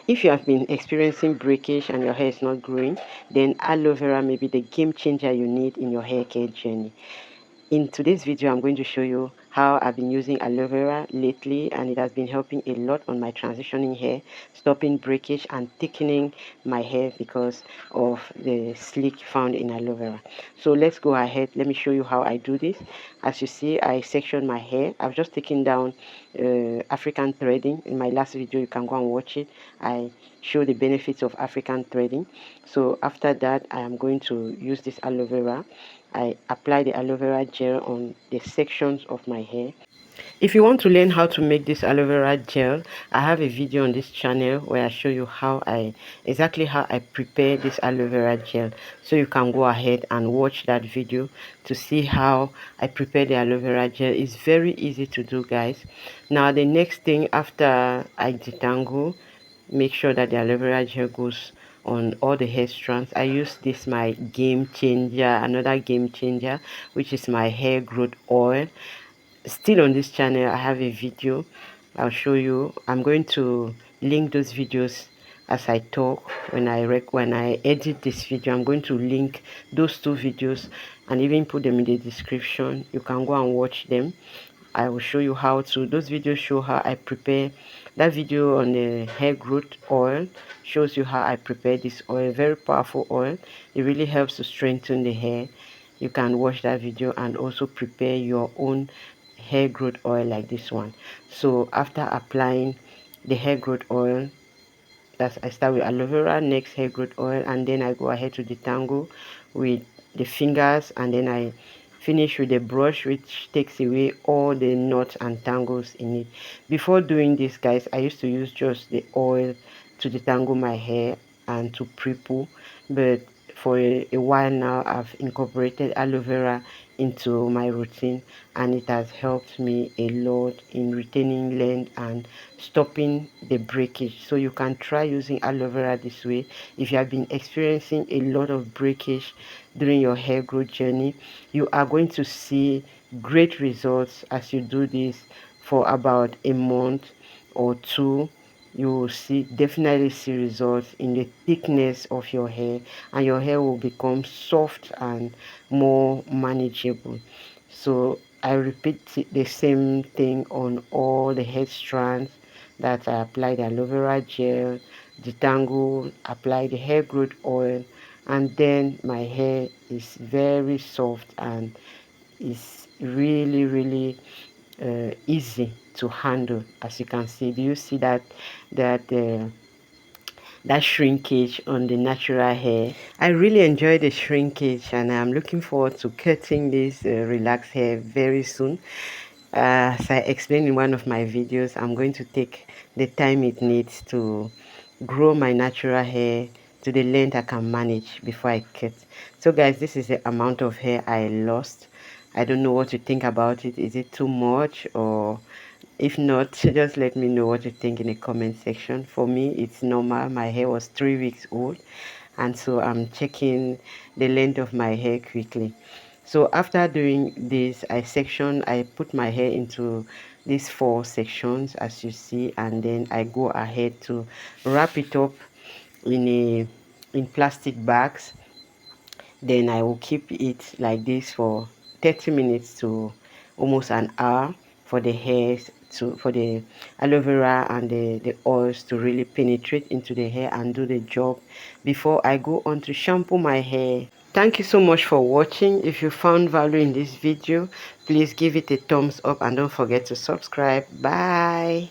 If you have been experiencing breakage and your hair is not growing, then aloe vera may be the game changer you need in your hair care journey. In today's video, I'm going to show you how I've been using aloe vera lately, and it has been helping a lot on my transitioning hair, stopping breakage and thickening my hair because of the sleek found in aloe vera. So let's go ahead. Let me show you how I do this. As you see, I section my hair. I've just taken down African threading. In my last video, you can go and watch it. I show the benefits of African threading. So after that, I am going to use this aloe vera. I apply the aloe vera gel on the sections of my hair. If you want to learn how to make this aloe vera gel, I have a video on this channel where I show you exactly how I prepare this aloe vera gel. So you can go ahead and watch that video to see how I prepare the aloe vera gel. It's very easy to do, guys. Now the next thing after I detangle, make sure that the aloe vera gel goes on all the hair strands. I use this my game changer, another game changer, which is my hair growth oil. Still on this channel, I have a video I'll show you. I'm going to link those videos as I talk. When I edit this video, I'm going to link those two videos and even put them in the description. You can go and watch them. I will show you how to. Those videos show how I prepare. That video on the hair growth oil shows you how I prepare this oil. Very powerful oil. It really helps to strengthen the hair. You can watch that video and also prepare your own hair growth oil like this one. So after applying the hair growth oil, I start with aloe vera, next hair growth oil, and then I go ahead to detangle with the fingers, and then I finish with the brush, which takes away all the knots and tangles in it. Before doing this, guys, I used to use just the oil to detangle my hair and to pre-poo, but for a while now I've incorporated aloe vera into my routine, and it has helped me a lot in retaining length and stopping the breakage. So you can try using aloe vera this way if you have been experiencing a lot of breakage during your hair growth journey. You are going to see great results as you do this for about a month or two. You will definitely see results in the thickness of your hair, and your hair will become soft and more manageable. So I repeat the same thing on all the hair strands, that I apply the aloe vera gel, detangle, apply the hair growth oil, and then my hair is very soft and is really easy to handle. As you can see, do you see that that shrinkage on the natural hair? I really enjoy the shrinkage, and I'm looking forward to cutting this relaxed hair very soon. As I explained in one of my videos, I'm going to take the time it needs to grow my natural hair to the length I can manage before I cut. So guys, this is the amount of hair I lost. I don't know what you think about it. Is it too much? Or if not, just let me know what you think in the comment section. For me, it's normal. My hair was 3 weeks old, and so I'm checking the length of my hair quickly. So after doing this, I put my hair into these 4 sections as you see, and then I go ahead to wrap it up in plastic bags. Then I will keep it like this for 30 minutes to almost an hour for the hairs for the aloe vera and the oils to really penetrate into the hair and do the job before I go on to shampoo my hair. Thank you so much for watching. If you found value in this video, please give it a thumbs up and don't forget to subscribe. Bye.